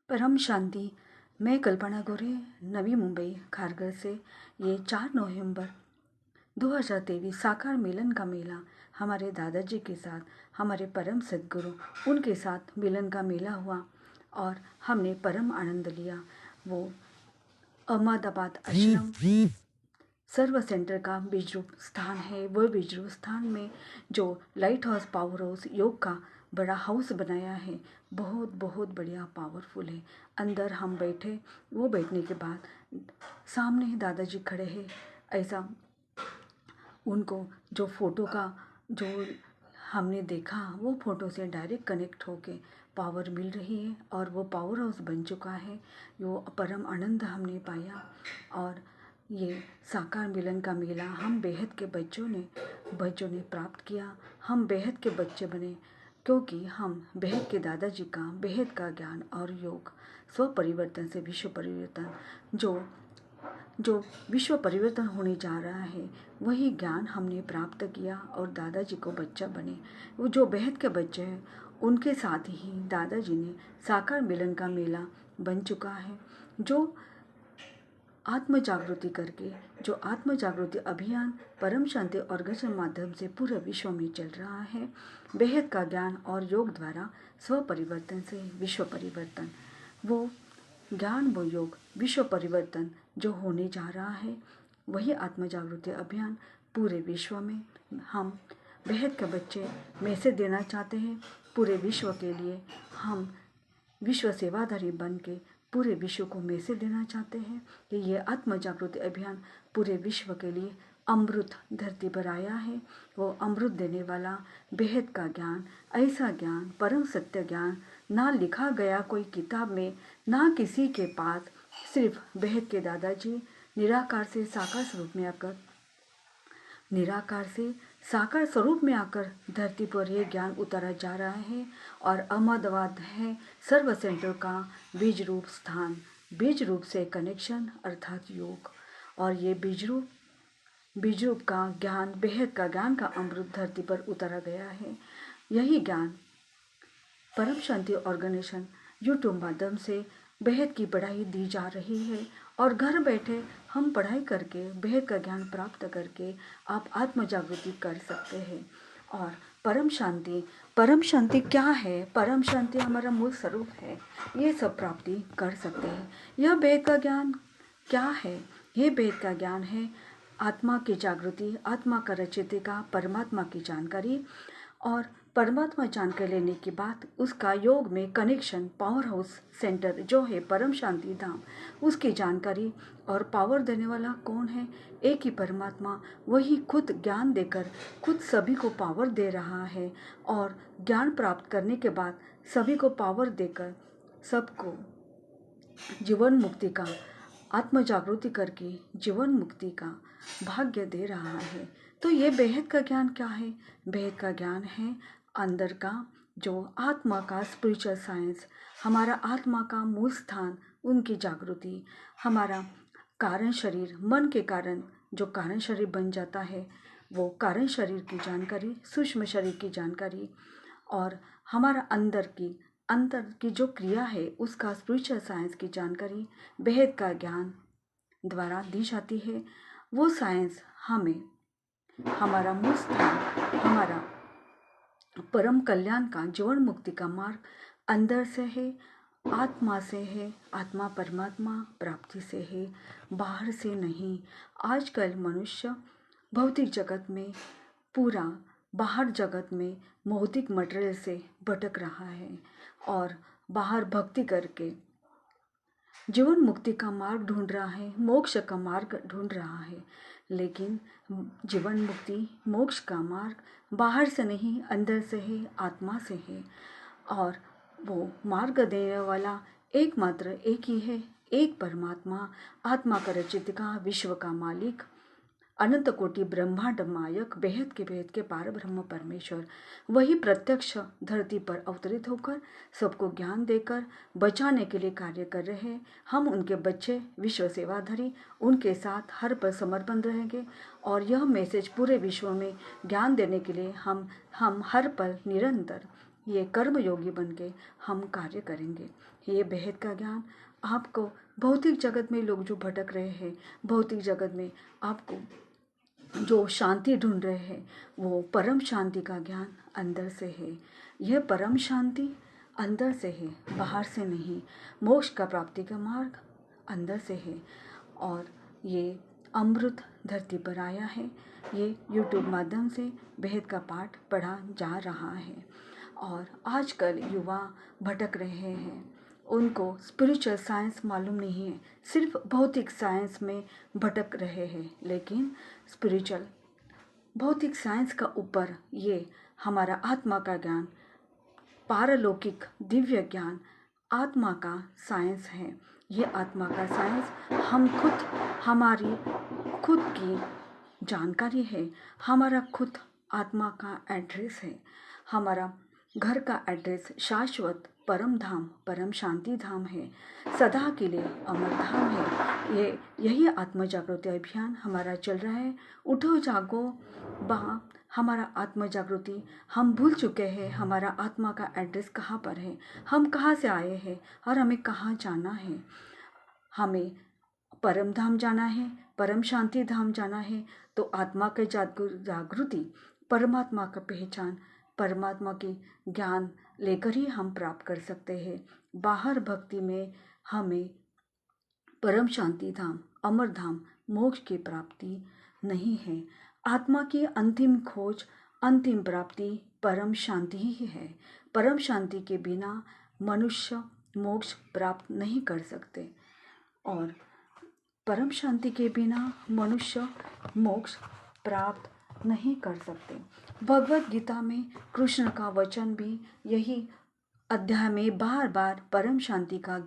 परम शांति। मैं कल्पना गोरे, नवी मुंबई खारघर से। ये 4 नवंबर 2023 साकार मिलन का मेला हमारे दादाजी के साथ, हमारे परम सद्गुरु उनके साथ मिलन का मेला हुआ और हमने परम आनंद लिया। वो अहमदाबाद आश्रम सर्व सेंटर का बीजरूप स्थान है। वो बीजरूप स्थान में जो लाइट हाउस पावर हाउस योग का बड़ा हाउस बनाया है, बहुत बहुत बढ़िया पावरफुल है। अंदर हम बैठे, वो बैठने के बाद सामने ही दादाजी खड़े हैं। ऐसा उनको जो फ़ोटो का जो हमने देखा, वो फ़ोटो से डायरेक्ट कनेक्ट होके पावर मिल रही है और वो पावर हाउस बन चुका है। वो परम आनंद हमने पाया। और ये साकार मिलन का मेला हम बेहद के बच्चों ने प्राप्त किया। हम बेहद के बच्चे बने क्योंकि हम बेहद के दादाजी का बेहद का ज्ञान और योग, स्व परिवर्तन से विश्व परिवर्तन, जो विश्व परिवर्तन होने जा रहा है, वही ज्ञान हमने प्राप्त किया और दादाजी को बच्चा बने। वो जो बेहद के बच्चे हैं, उनके साथ ही दादाजी ने साकार मिलन का मेला बन चुका है। जो आत्म जागृति करके, जो आत्म जागृति अभियान परम शांति ऑर्गेनाइजेशन माध्यम से पूरे विश्व में चल रहा है, बेहद का ज्ञान और योग द्वारा स्व परिवर्तन से विश्व परिवर्तन, वो ज्ञान वो योग विश्व परिवर्तन जो होने जा रहा है, वही आत्म जागृति अभियान पूरे विश्व में हम बेहद के बच्चे मैसेज देना चाहते हैं। पूरे विश्व के लिए हम विश्व सेवाधारी बन के पूरे विश्व को मैसेज देना चाहते हैं कि ये आत्म जागृति अभियान पूरे विश्व के लिए अमृत धरती पर आया है। वो अमृत देने वाला बेहद का ज्ञान, ऐसा ज्ञान, परम सत्य ज्ञान ना लिखा गया कोई किताब में, ना किसी के पास, सिर्फ बेहद के दादाजी निराकार से साकार स्वरूप में आकर धरती पर यह ज्ञान उतारा जा रहा है। और अहमदाबाद है सर्व सेंटर का बीज रूप स्थान, बीज रूप से कनेक्शन अर्थात योग। और ये बीज रूप का ज्ञान, बेहद का ज्ञान का अमृत धरती पर उतारा गया है। यही ज्ञान परम शांति ऑर्गेनाइजेशन यूट्यूब माध्यम से बेहद की पढ़ाई दी जा रही है और घर बैठे हम पढ़ाई करके बेहद का ज्ञान प्राप्त करके आप आत्म जागृति कर सकते हैं। और परम शांति क्या है? परम शांति हमारा मूल स्वरूप है। ये सब प्राप्ति कर सकते हैं। यह बेहद का ज्ञान क्या है? ये बेहद का ज्ञान है आत्मा की जागृति, आत्मा का रचयिता, परमात्मा की जानकारी। और परमात्मा जानकारी लेने के बाद उसका योग में कनेक्शन, पावर हाउस सेंटर जो है परम शांति धाम, उसकी जानकारी। और पावर देने वाला कौन है? एक ही परमात्मा, वही खुद ज्ञान देकर खुद सभी को पावर दे रहा है। और ज्ञान प्राप्त करने के बाद सभी को पावर देकर सबको जीवन मुक्ति का, आत्म जागृति करके जीवन मुक्ति का भाग्य दे रहा है। तो ये बेहद का ज्ञान क्या है? बेहद का ज्ञान है अंदर का जो आत्मा का स्पिरिचुअल साइंस, हमारा आत्मा का मूल स्थान, उनकी जागृति, हमारा कारण शरीर, मन के कारण जो कारण शरीर बन जाता है, वो कारण शरीर की जानकारी, सूक्ष्म शरीर की जानकारी, और हमारा अंदर की जो क्रिया है उसका स्पिरिचुअल साइंस की जानकारी बेहद का ज्ञान द्वारा दी जाती है। वो साइंस हमें हमारा मूल स्थान, हमारा परम कल्याण का, जीवन मुक्ति का मार्ग अंदर से है, आत्मा से है, आत्मा परमात्मा प्राप्ति से है, बाहर से नहीं। आजकल मनुष्य भौतिक जगत में, पूरा बाहर जगत में भौतिक मटेरियल से भटक रहा है और बाहर भक्ति करके जीवन मुक्ति का मार्ग ढूंढ रहा है, मोक्ष का मार्ग ढूंढ रहा है। लेकिन जीवन मुक्ति, मोक्ष का मार्ग बाहर से नहीं, अंदर से है, आत्मा से है। और वो मार्ग देने वाला एकमात्र एक ही है, एक परमात्मा, आत्मा का रचयिता, विश्व का मालिक, अनंत कोटि ब्रह्मांड मायक, बेहद के पार ब्रह्म परमेश्वर, वही प्रत्यक्ष धरती पर अवतरित होकर सबको ज्ञान देकर बचाने के लिए कार्य कर रहे हैं। हम उनके बच्चे, विश्व सेवाधारी, उनके साथ हर पल समर्पण रहेंगे। और यह मैसेज पूरे विश्व में ज्ञान देने के लिए हम हर पल निरंतर ये कर्मयोगी बन के हम कार्य करेंगे। ये भेद का ज्ञान आपको भौतिक जगत में, लोग जो भटक रहे हैं भौतिक जगत में, आपको जो शांति ढूंढ रहे हैं, वो परम शांति का ज्ञान अंदर से है। यह परम शांति अंदर से है, बाहर से नहीं। मोक्ष का प्राप्ति का मार्ग अंदर से है और ये अमृत धरती पर आया है। ये YouTube माध्यम से भेद का पाठ पढ़ा जा रहा है और आजकल युवा भटक रहे हैं, उनको स्पिरिचुअल साइंस मालूम नहीं है, सिर्फ भौतिक साइंस में भटक रहे हैं। लेकिन स्पिरिचुअल भौतिक साइंस का ऊपर ये हमारा आत्मा का ज्ञान, पारलौकिक दिव्य ज्ञान आत्मा का साइंस है। ये आत्मा का साइंस हम खुद, हमारी खुद की जानकारी है, हमारा खुद आत्मा का एड्रेस है, हमारा घर का एड्रेस शाश्वत परम धाम, परम शांति धाम है, सदा के लिए अमर धाम है। यही आत्म जागृति अभियान हमारा चल रहा है। उठो जागो बा हमारा आत्म जागृति, हम भूल चुके हैं हमारा आत्मा का एड्रेस कहाँ पर है, हम कहाँ से आए हैं और हमें कहाँ जाना है। हमें परम धाम जाना है, परम शांति धाम जाना है। तो आत्मा के जागृति, परमात्मा का पहचान, परमात्मा की ज्ञान लेकर ही हम प्राप्त कर सकते हैं। बाहर भक्ति में हमें परम शांति धाम, अमर धाम, मोक्ष की प्राप्ति नहीं है। आत्मा की अंतिम खोज, अंतिम प्राप्ति परम शांति ही है। परम शांति के बिना मनुष्य मोक्ष प्राप्त नहीं कर सकते और परम शांति के बिना मनुष्य मोक्ष प्राप्त नहीं कर सकते। भगवत गीता में कृष्ण का वचन भी यही अध्याय में बार बार परम शांति का